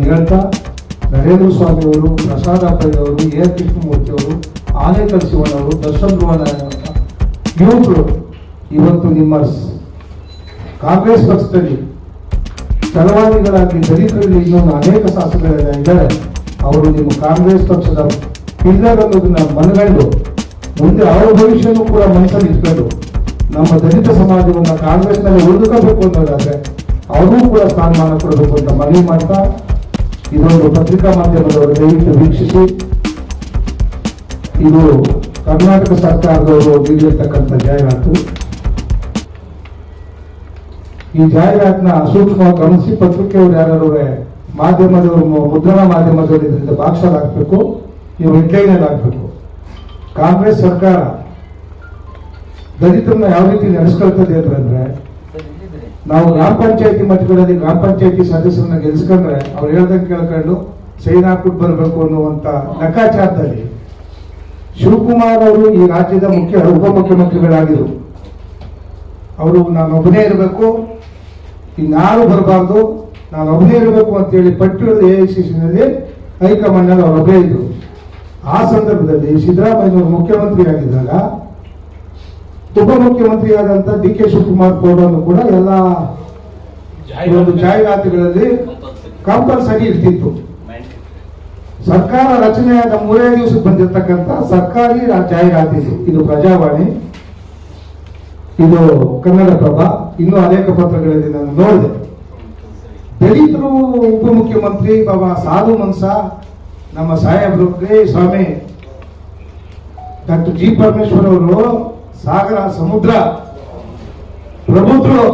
ಹೇಳ್ತಾ ನರೇಂದ್ರ ಸ್ವಾಮಿ ಅವರು, ಪ್ರಸಾದ್ ಪೈ ಅವರು, ಎ ಕೃಷ್ಣಮೂರ್ತಿ ಅವರು, ಆನೇಕಲ್ ಶಿವನವರು, ದರ್ಶನ್ ಧ್ರುವನಾರಾಯಣ ಇವರು ಇವತ್ತು ನಿಮ್ಮ ಕಾಂಗ್ರೆಸ್ ಪಕ್ಷದಲ್ಲಿ ಚಳವಾದಿಗಳಾಗಿ ದಲಿತರಲ್ಲಿ ಇನ್ನೊಂದು ಅನೇಕ ಶಾಸಕರಿದ್ದಾರೆ. ಅವರು ನಿಮ್ಮ ಕಾಂಗ್ರೆಸ್ ಪಕ್ಷದ ಪಿಲ್ಲರ್ ಅನ್ನೋದನ್ನ ಮನಗಂಡು ಮುಂದೆ ಅವರ ಭವಿಷ್ಯನೂ ಕೂಡ ಮನಸ್ಸಲ್ಲಿ ಇಟ್ಕೊಂಡು ನಮ್ಮ ದಲಿತ ಸಮಾಜವನ್ನು ಕಾಂಗ್ರೆಸ್ನಲ್ಲಿ ಉಳಿದುಕೋಬೇಕು ಅನ್ನೋದಾದ್ರೆ ಅವರೂ ಕೂಡ ಸ್ಥಾನಮಾನ ಕೊಡಬೇಕು ಅಂತ ಮನವಿ ಮಾಡ್ತಾ, ಇದೊಂದು ಪತ್ರಿಕಾ ಮಾಧ್ಯಮದವರು ದಯವಿಟ್ಟು ವೀಕ್ಷಿಸಿ. ಇದು ಕರ್ನಾಟಕ ಸರ್ಕಾರದವರು ನೀಡಿರ್ತಕ್ಕಂಥ ಜಾಹೀರಾತು. ಈ ಜಾಹೀರಾತಿನ ಸೂಕ್ಷ್ಮವಾಗಿ ಗಮನಿಸಿ ಪತ್ರಿಕೆಯವರು ಯಾರು ಮಾಧ್ಯಮದವರು, ಮುದ್ರಣ ಮಾಧ್ಯಮದವರು ಇದರಿಂದ ಭಾಷೆಲಾಗಬೇಕು, ನೀವು ಹೆಡ್ಲೈನಲ್ಲಿ ಆಗಬೇಕು. ಕಾಂಗ್ರೆಸ್ ಸರ್ಕಾರ ದಲಿತರನ್ನ ಯಾವ ರೀತಿ ನಡೆಸ್ಕೊಳ್ತದೆ ಅಂತಂದ್ರೆ, ನಾವು ಗ್ರಾಮ ಪಂಚಾಯತಿ ಮಟ್ಟಗಳಲ್ಲಿ ಗ್ರಾಮ ಪಂಚಾಯತಿ ಸದಸ್ಯರನ್ನ ಗೆಲ್ಸ್ಕೊಂಡ್ರೆ ಅವ್ರು ಹೇಳ್ದಂಗೆ ಕೇಳ್ಕೊಂಡು ಸೈನ್ ಹಾಕ್ಬಿಟ್ಟು ಬರಬೇಕು ಅನ್ನುವಂತ ಲೆಕ್ಕಾಚಾರದಲ್ಲಿ ಶಿವಕುಮಾರ್ ಅವರು ಈ ರಾಜ್ಯದ ಉಪಮುಖ್ಯಮಂತ್ರಿಗಳಾಗಿದ್ರು. ಅವರು ನಾನು ಒಬ್ಬನೇ ಇರಬೇಕು, ಇನ್ಯಾರು ಬರಬಾರ್ದು, ನಾನು ಒಬ್ಬನೇ ಇರಬೇಕು ಅಂತೇಳಿ ಪಟ್ಟಿಯಲ್ಲಿ AICCನಲ್ಲಿ ಹೈಕಮಾಂಡ್ ನಲ್ಲಿ ಅವರು ಒಬ್ಬರೇ ಇದ್ರು. ಆ ಸಂದರ್ಭದಲ್ಲಿ ಸಿದ್ದರಾಮಯ್ಯನವರು ಮುಖ್ಯಮಂತ್ರಿ ಆಗಿದ್ದಾಗ ಉಪಮುಖ್ಯಮಂತ್ರಿಯಾದಂತ DK ಶಿವಕುಮಾರ್ ಫೋಟೋನು ಕೂಡ ಎಲ್ಲ ಜಾಹೀರಾತುಗಳಲ್ಲಿ ಕಂಪಲ್ಸರಿ ಇರ್ತಿತ್ತು. ಸರ್ಕಾರ ರಚನೆಯಾದ 3 ದಿವಸಕ್ಕೆ ಬಂದಿರತಕ್ಕಂಥ ಸರ್ಕಾರಿ ಜಾಹೀರಾತಿದು. ಇದು ಪ್ರಜಾವಾಣಿ, ಇದು ಕನ್ನಡಪ್ರಭ, ಇನ್ನೂ ಅನೇಕ ಪತ್ರಗಳಲ್ಲಿ ನಾನು ನೋಡಿದೆ. ದಲಿತರು ಉಪಮುಖ್ಯಮಂತ್ರಿ ಬಾಬಾ ಸಾಧು ಮನ್ಸ ನಮ್ಮ ಸಾಹೇಬರು ಸ್ವಾಮಿ ಡಾಕ್ಟರ್ G ಪರಮೇಶ್ವರ್ ಅವರು ಸಾಗರ ಸಮುದ್ರ ಪ್ರಬುದ್ಧರು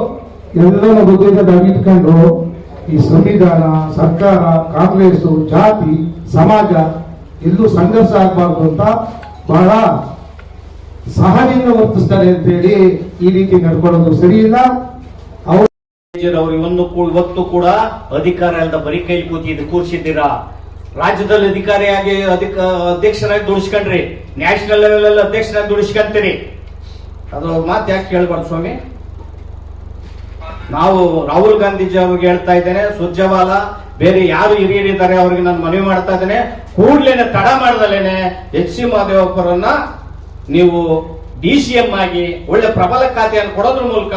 ಎಲ್ಲರ ಬಗ್ಗೆ ಇಟ್ಕೊಂಡು ಈ ಸಂವಿಧಾನ, ಸರ್ಕಾರ, ಕಾಂಗ್ರೆಸ್, ಜಾತಿ, ಸಮಾಜ ಎಲ್ಲೂ ಸಂಘರ್ಷ ಆಗಬಾರ್ದು ಅಂತ ಬಹಳ ಸಹಜದಿಂದ ವರ್ತಿಸ್ತಾರೆ ಅಂತ ಹೇಳಿ ಈ ರೀತಿ ನಡ್ಕೊಳ್ಳೋದು ಸರಿ ಇಲ್ಲ. ಅವರು ಇವತ್ತು ಕೂಡ ಅಧಿಕಾರ ಅಲ್ಲದ ಬರೀ ಕೈ ಕೂರಿಸಿದ್ದೀರಾ. ರಾಜ್ಯದಲ್ಲಿ ಅಧಿಕಾರಿಯಾಗಿ ಅಧ್ಯಕ್ಷರಾಗಿ ದುಡಿಸ್ಕೊಂಡ್ರಿ, ನ್ಯಾಷನಲ್ ಲೆವೆಲ್ ಅಲ್ಲಿ ಅಧ್ಯಕ್ಷರಾಗಿ ದುಡಿಸ್ಕೊಂತೀರಿ. ಅದು ಮಾತು ಯಾಕೆ ಕೇಳಬಾರ್ದು ಸ್ವಾಮಿ? ನಾವು ರಾಹುಲ್ ಗಾಂಧೀಜಿ ಅವ್ರಿಗೆ ಹೇಳ್ತಾ ಇದ್ದೇನೆ, ಸುರ್ಜೇವಾಲಾ ಬೇರೆ ಯಾರು ಹಿರಿಯರಿದ್ದಾರೆ ಅವ್ರಿಗೆ ನಾನು ಮನವಿ ಮಾಡ್ತಾ ಇದ್ದೇನೆ, ಕೂಡ್ಲೇನೆ ತಡ ಮಾಡದಲೇನೆ HC ಮಹದೇವಪ್ಪರನ್ನ ನೀವು DCM ಆಗಿ ಒಳ್ಳೆ ಪ್ರಬಲ ಖಾತೆಯನ್ನು ಕೊಡೋದ್ರ ಮೂಲಕ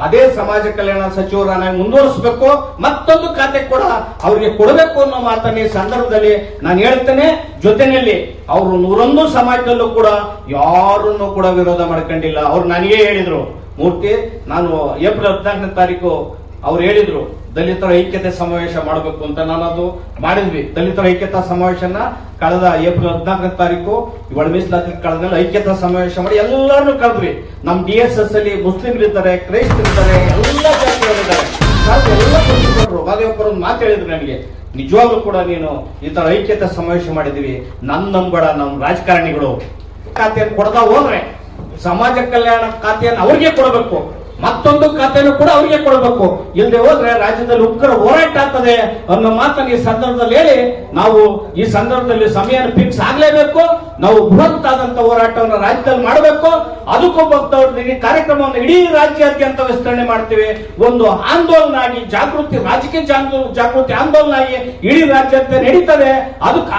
ಅದೇ ಸಮಾಜ ಕಲ್ಯಾಣ ಸಚಿವರನ್ನ ಮುಂದುವರಿಸಬೇಕು. ಮತ್ತೊಂದು ಖಾತೆ ಕೂಡ ಅವ್ರಿಗೆ ಕೊಡಬೇಕು ಅನ್ನೋ ಮಾತನ್ನ ಈ ಸಂದರ್ಭದಲ್ಲಿ ನಾನು ಹೇಳ್ತೇನೆ. ಜೊತೆಯಲ್ಲಿ ಅವರು 101 ಸಮಾಜದಲ್ಲೂ ಕೂಡ ಯಾರನ್ನು ಕೂಡ ವಿರೋಧ ಮಾಡ್ಕೊಂಡಿಲ್ಲ. ಅವ್ರು ನನಗೇ ಹೇಳಿದ್ರು, ಮೂರ್ತಿ ನಾನು ಏಪ್ರಿಲ್ 14ನೇ ತಾರೀಕು ಅವ್ರು ಹೇಳಿದ್ರು ದಲಿತರ ಐಕ್ಯತೆ ಸಮಾವೇಶ ಮಾಡಬೇಕು ಅಂತ. ನಾನು ಅದು ಮಾಡಿದ್ವಿ. ದಲಿತರ ಐಕ್ಯತಾ ಸಮಾವೇಶನ ಕಳೆದ ಏಪ್ರಿಲ್ 14ನೇ ತಾರೀಕು ಇವಳ ಮೀಸಲಾತಿ ಕಳೆದ ಐಕ್ಯತಾ ಸಮಾವೇಶ ಮಾಡಿ ಎಲ್ಲರನ್ನು ಕಳೆದ್ವಿ. ನಮ್ DSS ಅಲ್ಲಿ ಮುಸ್ಲಿಂಗಳಿದ್ದಾರೆ, ಕ್ರೈಸ್ತರಿದ್ದಾರೆ, ಎಲ್ಲ ಜಾತಿಯವರಿದ್ದಾರೆ. ಎಲ್ಲ ಪಕ್ಷರು ಮಾದೇವಪ್ಪರು ಒಂದು ಮಾತು ಹೇಳಿದ್ರು ನನಗೆ, ನಿಜವಾಗ್ಲೂ ಕೂಡ ನೀನು ಈ ತರ ಐಕ್ಯತಾ ಸಮಾವೇಶ ಮಾಡಿದೀವಿ, ನಂಬಡ ನಮ್ಮ ರಾಜಕಾರಣಿಗಳು ಖಾತೆಯನ್ನು ಕೊಡದ ಹೋದ್ರೆ ಸಮಾಜ ಕಲ್ಯಾಣ ಖಾತೆಯನ್ನು ಅವ್ರಿಗೆ ಕೊಡಬೇಕು, ಮತ್ತೊಂದು ಖಾತೆಯನ್ನು ಕೂಡ ಅವರಿಗೆ ಕೊಡಬೇಕು. ಇಲ್ಲದೆ ಹೋದ್ರೆ ರಾಜ್ಯದಲ್ಲಿ ಉಗ್ರ ಹೋರಾಟ ಆಗ್ತದೆ ಅನ್ನೋ ಮಾತನ್ನು ಈ ಸಂದರ್ಭದಲ್ಲಿ ಹೇಳಿ, ನಾವು ಈ ಸಂದರ್ಭದಲ್ಲಿ ಸಮಯ ಫಿಕ್ಸ್ ಆಗ್ಲೇಬೇಕು. ನಾವು ಬೃಹತ್ ಆದಂತ ಹೋರಾಟವನ್ನು ರಾಜ್ಯದಲ್ಲಿ ಮಾಡಬೇಕು. ಅದಕ್ಕೊಬ್ಬ ಕಾರ್ಯಕ್ರಮವನ್ನು ಇಡೀ ರಾಜ್ಯಾದ್ಯಂತ ವಿಸ್ತರಣೆ ಮಾಡ್ತೀವಿ. ಒಂದು ಆಂದೋಲನ ಆಗಿ ಜಾಗೃತಿ, ರಾಜಕೀಯ ಜಾಗೃತಿ ಆಂದೋಲನ ಆಗಿ ಇಡೀ ರಾಜ್ಯಾದ್ಯಂತ ನಡೀತದೆ. ಅದಕ್ಕೆ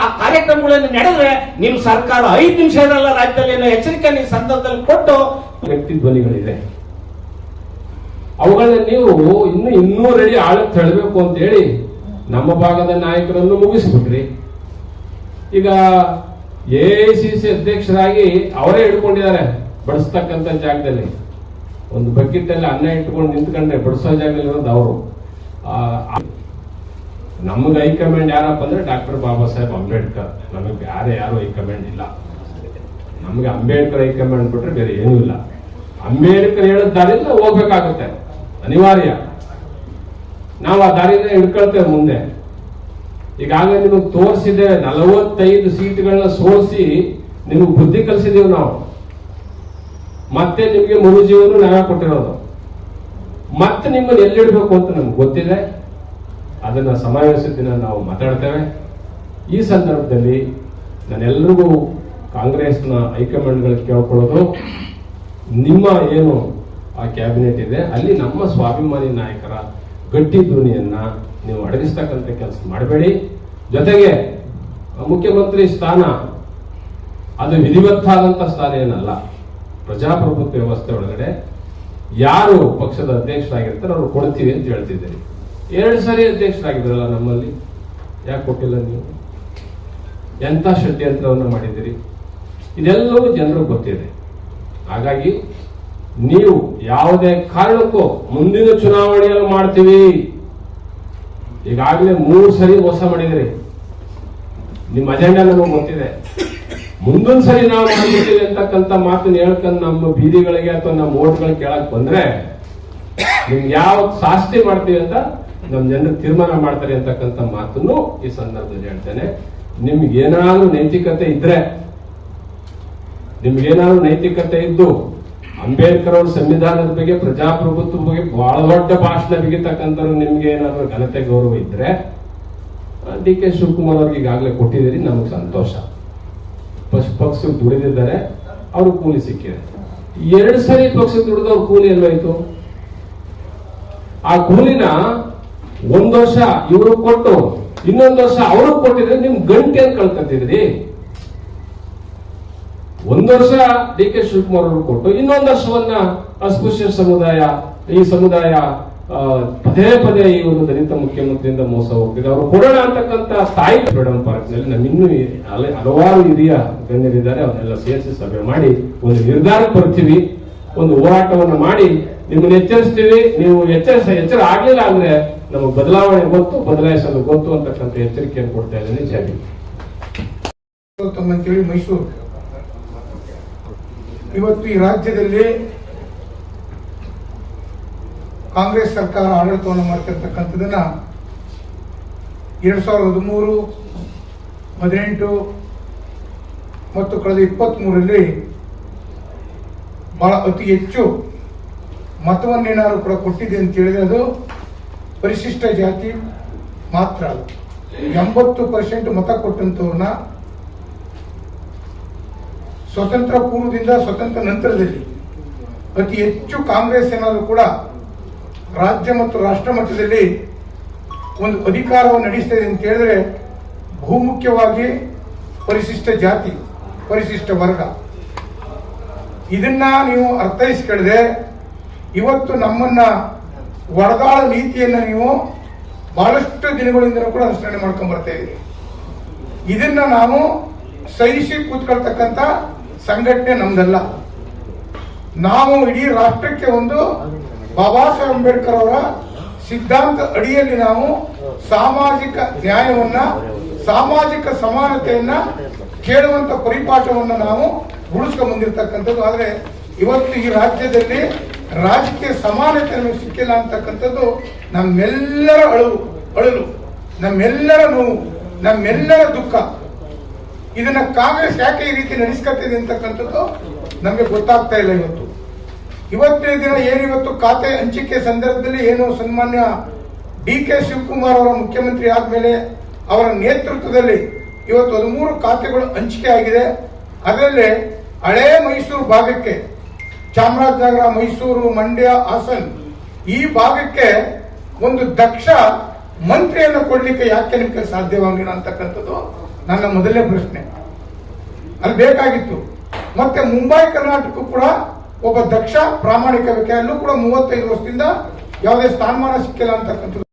ಆ ಕಾರ್ಯಕ್ರಮಗಳನ್ನು ನಡೆದ್ರೆ ನಿಮ್ ಸರ್ಕಾರ 5 ನಿಮಿಷ ಇರಲ್ಲ ರಾಜ್ಯದಲ್ಲಿ ಎಚ್ಚರಿಕೆ ಈ ಸಂದರ್ಭದಲ್ಲಿ ಕೊಟ್ಟು ವ್ಯಕ್ತಿ ಧ್ವನಿಗಳಿದೆ, ಅವುಗಳನ್ನ ನೀವು ಇನ್ನು 200 ಅಡಿ ಆಳಕ್ಕೆ ತಳ್ಳಬೇಕು ಅಂತ ಹೇಳಿ ನಮ್ಮ ಭಾಗದ ನಾಯಕರನ್ನು ಮುಗಿಸ್ಬಿಟ್ರಿ. ಈಗ AICC ಅಧ್ಯಕ್ಷರಾಗಿ ಅವರೇ ಇಟ್ಕೊಂಡಿದ್ದಾರೆ ಬಡಿಸ್ತಕ್ಕಂಥ ಜಾಗದಲ್ಲಿ. ಒಂದು ಬಕೆಟ್ ಅಲ್ಲಿ ಅನ್ನ ಇಟ್ಕೊಂಡು ನಿಂತ್ಕೊಂಡ್ರೆ ಬಡಿಸೋ ಜಾಗದಲ್ಲಿ ಇರೋದು ಅವರು. ನಮಗೆ ಹೈಕಮಾಂಡ್ ಯಾರಪ್ಪ ಅಂದ್ರೆ ಡಾಕ್ಟರ್ ಬಾಬಾ ಸಾಹೇಬ್ ಅಂಬೇಡ್ಕರ್. ನಮಗೆ ಬೇರೆ ಯಾರು ಹೈಕಮಾಂಡ್ ಇಲ್ಲ. ನಮಗೆ ಅಂಬೇಡ್ಕರ್ ಹೈಕಮಾಂಡ್ ಬಿಟ್ರೆ ಬೇರೆ ಏನೂ ಇಲ್ಲ. ಅಂಬೇಡ್ಕರ್ ಹೇಳಿದ ದಾರಿಯಿಂದ ಹೋಗ್ಬೇಕಾಗುತ್ತೆ, ಅನಿವಾರ್ಯ. ನಾವು ಆ ದಾರಿಯಿಂದ ಹಿಡ್ಕೊಳ್ತೇವೆ ಮುಂದೆ. ಈಗಾಗಲೇ ನಿಮಗೆ ತೋರಿಸಿದೆ, 45 ಸೀಟ್ಗಳನ್ನ ಸೋಲಿಸಿ ನಿಮಗೆ ಬುದ್ಧಿ ಕಲಿಸಿದೀವಿ ನಾವು. ಮತ್ತೆ ನಿಮಗೆ ಮರುಜೀವನ ನಾವೇ ಕೊಟ್ಟಿರೋದು. ಮತ್ತೆ ನಿಮ್ಮನ್ನು ಎಲ್ಲಿಡ್ಬೇಕು ಅಂತ ನಮ್ಗೆ ಗೊತ್ತಿದೆ. ಅದನ್ನ ಸಮಾವೇಶದ ದಿನ ನಾವು ಮಾತಾಡ್ತೇವೆ. ಈ ಸಂದರ್ಭದಲ್ಲಿ ನಾನೆಲ್ಲರಿಗೂ ಕಾಂಗ್ರೆಸ್ನ ಹೈಕಮಾಂಡ್ಗಳಿಗೆ ಕೇಳ್ಕೊಳ್ಳೋದು, ನಿಮ್ಮ ಏನು ಆ ಕ್ಯಾಬಿನೆಟ್ ಇದೆ ಅಲ್ಲಿ ನಮ್ಮ ಸ್ವಾಭಿಮಾನಿ ನಾಯಕರ ಗಟ್ಟಿ ಧ್ವನಿಯನ್ನ ನೀವು ಅಡಗಿಸ್ತಕ್ಕಂಥ ಕೆಲಸ ಮಾಡಬೇಡಿ. ಜೊತೆಗೆ ಮುಖ್ಯಮಂತ್ರಿ ಸ್ಥಾನ ಅದು ವಿಧಿವತ್ತಾದಂತ ಸ್ಥಾನ ಏನಲ್ಲ. ಪ್ರಜಾಪ್ರಭುತ್ವ ವ್ಯವಸ್ಥೆ ಒಳಗಡೆ ಯಾರು ಪಕ್ಷದ ಅಧ್ಯಕ್ಷರಾಗಿರ್ತಾರೆ ಅವ್ರು ಕೊಡ್ತೀವಿ ಅಂತ ಹೇಳ್ತಿದ್ದೀರಿ. 2 ಸರಿ ಅಧ್ಯಕ್ಷರಾಗಿದ್ರಲ್ಲ ನಮ್ಮಲ್ಲಿ, ಯಾಕೆ ಕೊಟ್ಟಿಲ್ಲ ನೀವು? ಎಂಥ ಷಡ್ಯಂತ್ರವನ್ನು ಮಾಡಿದ್ದೀರಿ, ಇದೆಲ್ಲವೂ ಜನರಿಗೆ ಗೊತ್ತಿದೆ. ಹಾಗಾಗಿ ನೀವು ಯಾವುದೇ ಕಾರಣಕ್ಕೂ ಮುಂದಿನ ಚುನಾವಣೆಯಲ್ಲಿ ಮಾಡ್ತೀವಿ, ಈಗಾಗಲೇ 3 ಸರಿ ಮೋಸ ಮಾಡಿದಿರಿ, ನಿಮ್ಮ ಅಜೆಂಡಾ ನಮಗೆ ಗೊತ್ತಿದೆ, ಮುಂದಿನ ಸರಿ ನಾವು ಮಾಡ್ತೀವಿ ಅಂತಕ್ಕಂಥ ಮಾತನ್ನ ಹೇಳ್ಕೊಂಡು ನಮ್ಮ ಬೀದಿಗಳಿಗೆ ಅಥವಾ ನಮ್ಮ ಓಟ್ಗಳಿಗೆ ಕೇಳಕ್ ಬಂದ್ರೆ ನಿಮ್ಗೆ ಯಾವ ಶಾಸ್ತಿ ಮಾಡ್ತೀವಿ ಅಂತ ನಮ್ಮ ಜನರು ತೀರ್ಮಾನ ಮಾಡ್ತಾರೆ ಅಂತಕ್ಕಂಥ ಮಾತನ್ನು ಈ ಸಂದರ್ಭದಲ್ಲಿ ಹೇಳ್ತೇನೆ. ನಿಮ್ಗೇನಾದ್ರೂ ನೈತಿಕತೆ ಇದ್ದು ಅಂಬೇಡ್ಕರ್ ಅವ್ರ ಸಂವಿಧಾನದ ಬಗ್ಗೆ, ಪ್ರಜಾಪ್ರಭುತ್ವ ಬಗ್ಗೆ ಬಹಳ ದೊಡ್ಡ ಭಾಷಣ ಬಿಗಿತಕ್ಕಂಥವ್ರು ನಿಮ್ಗೆ ಏನಾದ್ರು ಘನತೆ ಗೌರವ ಇದ್ರೆ ಡಿ.ಕೆ. ಶಿವಕುಮಾರ್ ಅವ್ರಿಗೆ ಈಗಾಗಲೇ ಕೊಟ್ಟಿದ್ದೀರಿ, ನಮಗೆ ಸಂತೋಷ. ಪಕ್ಷಕ್ಕೆ ದುಡಿದಿದ್ದಾರೆ, ಅವ್ರು ಕೂಲಿ ಸಿಕ್ಕಿದೆ. 2 ಸರಿ ಪಕ್ಷಕ್ಕೆ ದುಡಿದವ್ರ ಕೂಲಿ ಎಲ್ಲೋಯ್ತು? ಆ ಕೂಲಿನ 1 ವರ್ಷ ಇವ್ರಿಗೆ ಕೊಟ್ಟು ಇನ್ನೊಂದು ವರ್ಷ ಅವ್ರಿಗೆ ಕೊಟ್ಟಿದ್ರೆ ನಿಮ್ ಗಂಟೆ ಅಂತ ಕಳ್ಕೊತಿದ್ರಿ. 1 ವರ್ಷ ಡಿ.ಕೆ. ಶಿವಕುಮಾರ್ ಅವರು ಕೊಟ್ಟು ಇನ್ನೊಂದು ವರ್ಷವನ್ನ ಅಸ್ಪೃಶ್ಯ ಸಮುದಾಯ, ಈ ಸಮುದಾಯ ಪದೇ ಪದೇ ಈ ಒಂದು ದಲಿತ ಮುಖ್ಯಮಂತ್ರಿಯಿಂದ ಮೋಸ ಹೋಗ್ತಿದೆ, ಅವರು ಕೊಡೋಣ ಅಂತಕ್ಕಂಥ ತಾಯಿ ಫ್ರೀಡಂ ಪಾರ್ಕ್ ನಲ್ಲಿ ನಮ್ಮ ಇನ್ನೂ ಹಲವಾರು ಹಿರಿಯ ಗಣ್ಯರಿದ್ದಾರೆ, ಅವನ್ನೆಲ್ಲ ಸೇರಿಸಿ ಸಭೆ ಮಾಡಿ ಒಂದು ನಿರ್ಧಾರಕ್ಕೆ ಬರ್ತೀವಿ, ಒಂದು ಹೋರಾಟವನ್ನು ಮಾಡಿ ನಿಮ್ಮನ್ನು ಎಚ್ಚರಿಸ್ತೀವಿ. ನೀವು ಎಚ್ಚರ ಆಗ್ಲಿಲ್ಲ ಅಂದ್ರೆ ನಮಗೆ ಬದಲಾವಣೆ ಗೊತ್ತು, ಬದಲಾಯಿಸಲು ಗೊತ್ತು ಅಂತಕ್ಕಂಥ ಎಚ್ಚರಿಕೆಯನ್ನು ಕೊಡ್ತಾ ಇದ್ದೇನೆ. ಜೈ ಅಂತೇಳಿ ಮೈಸೂರು ಇವತ್ತು ಈ ರಾಜ್ಯದಲ್ಲಿ ಕಾಂಗ್ರೆಸ್ ಸರ್ಕಾರ ಆಡಳಿತವನ್ನು ಮಾಡ್ತಿರ್ತಕ್ಕಂಥದನ್ನ 2013, 18 ಮತ್ತು ಕಳೆದ 23ರಲ್ಲಿ ಬಹಳ ಅತಿ ಹೆಚ್ಚು ಮತವನ್ನೇನಾದ್ರು ಕೂಡ ಕೊಟ್ಟಿದೆ ಅಂತ ಹೇಳಿದ್ರೆ ಅದು ಪರಿಶಿಷ್ಟ ಜಾತಿ ಮಾತ್ರ. 80% ಮತ ಕೊಟ್ಟಂತವ್ರನ್ನ ಸ್ವತಂತ್ರ ಪೂರ್ವದಿಂದ ಸ್ವತಂತ್ರ ನಂತರದಲ್ಲಿ ಅತಿ ಹೆಚ್ಚು ಕಾಂಗ್ರೆಸ್ ಏನಾದರೂ ಕೂಡ ರಾಜ್ಯ ಮತ್ತು ರಾಷ್ಟ್ರ ಮಟ್ಟದಲ್ಲಿ ಒಂದು ಅಧಿಕಾರವನ್ನು ನಡೆಸ್ತಾ ಇದೆ ಅಂತ ಹೇಳಿದ್ರೆ ಬಹುಮುಖ್ಯವಾಗಿ ಪರಿಶಿಷ್ಟ ಜಾತಿ, ಪರಿಶಿಷ್ಟ ವರ್ಗ. ಇದನ್ನ ನೀವು ಅರ್ಥೈಸಿಕೊಳ್ಳದೆ ಇವತ್ತು ನಮ್ಮನ್ನ ವರದಾಳ ನೀತಿಯನ್ನ ನೀವು ಬಹಳಷ್ಟು ದಿನಗಳಿಂದ ಕೂಡ ಅನುಸರಣೆ ಮಾಡ್ಕೊಂಡ್ ಬರ್ತಾ ಇದ್ದೀರಿ. ಇದನ್ನ ನಾವು ಸಹಿಸಿ ಕೂತ್ಕೊಳ್ತಕ್ಕಂಥ ಸಂಘಟನೆ ನಮ್ದಲ್ಲ. ನಾವು ಇಡೀ ರಾಷ್ಟ್ರಕ್ಕೆ ಒಂದು ಬಾಬಾ ಸಾಹೇಬ್ ಅಂಬೇಡ್ಕರ್ ಅವರ ಸಿದ್ಧಾಂತ ಅಡಿಯಲ್ಲಿ ನಾವು ಸಾಮಾಜಿಕ ನ್ಯಾಯವನ್ನ, ಸಾಮಾಜಿಕ ಸಮಾನತೆಯನ್ನ ಕೇಳುವಂತ ಪರಿಪಾಠವನ್ನು ನಾವು ಉಳಿಸ್ಕೊಂಡು ಬಂದಿರತಕ್ಕಂಥದ್ದು. ಆದ್ರೆ ಇವತ್ತು ಈ ರಾಜ್ಯದಲ್ಲಿ ರಾಜಕೀಯ ಸಮಾನತೆ ನಮಗೆ ಸಿಕ್ಕಿಲ್ಲ ಅಂತಕ್ಕಂಥದ್ದು ನಮ್ಮೆಲ್ಲರ ಅಳಲು, ನಮ್ಮೆಲ್ಲರ ನೋವು, ನಮ್ಮೆಲ್ಲರ ದುಃಖ. ಇದನ್ನ ಕಾಂಗ್ರೆಸ್ ಯಾಕೆ ಈ ರೀತಿ ನಡೆಸ್ಕೊತಿದೆ ಅಂತಕ್ಕಂಥದ್ದು ನಮಗೆ ಗೊತ್ತಾಗ್ತಾ ಇಲ್ಲ. ಇವತ್ತಿನ ದಿನ ಏನಿವತ್ತು ಖಾತೆ ಹಂಚಿಕೆ ಸಂದರ್ಭದಲ್ಲಿ ಏನು ಸನ್ಮಾನ್ಯ ಡಿ.ಕೆ. ಶಿವಕುಮಾರ್ ಅವರ ಮುಖ್ಯಮಂತ್ರಿ ಆದ್ಮೇಲೆ ಅವರ ನೇತೃತ್ವದಲ್ಲಿ ಇವತ್ತು 13 ಖಾತೆಗಳು ಹಂಚಿಕೆ ಆಗಿದೆ. ಅದರಲ್ಲಿ ಹಳೇ ಮೈಸೂರು ಭಾಗಕ್ಕೆ, ಚಾಮರಾಜನಗರ, ಮೈಸೂರು, ಮಂಡ್ಯ, ಹಾಸನ್ ಈ ಭಾಗಕ್ಕೆ ಒಂದು ದಕ್ಷ ಮಂತ್ರಿಯನ್ನು ಕೊಡ್ಲಿಕ್ಕೆ ಯಾಕೆ ನಿಮಗೆ ಸಾಧ್ಯವಾಗಿಲ್ಲ ಅಂತಕ್ಕಂಥದ್ದು ನನ್ನ ಮೊದಲನೇ ಪ್ರಶ್ನೆ. ಅಲ್ಲಿ ಬೇಕಾಗಿತ್ತು. ಮತ್ತೆ ಮುಂಬೈ ಕರ್ನಾಟಕ ಕೂಡ ಒಬ್ಬ ದಕ್ಷ ಪ್ರಾಮಾಣಿಕ ವ್ಯಕ್ತಿ, ಅಲ್ಲೂ ಕೂಡ 35 ವರ್ಷದಿಂದ ಯಾವುದೇ ಸ್ಥಾನಮಾನ ಸಿಕ್ಕಿಲ್ಲ ಅಂತಕ್ಕಂಥದ್ದು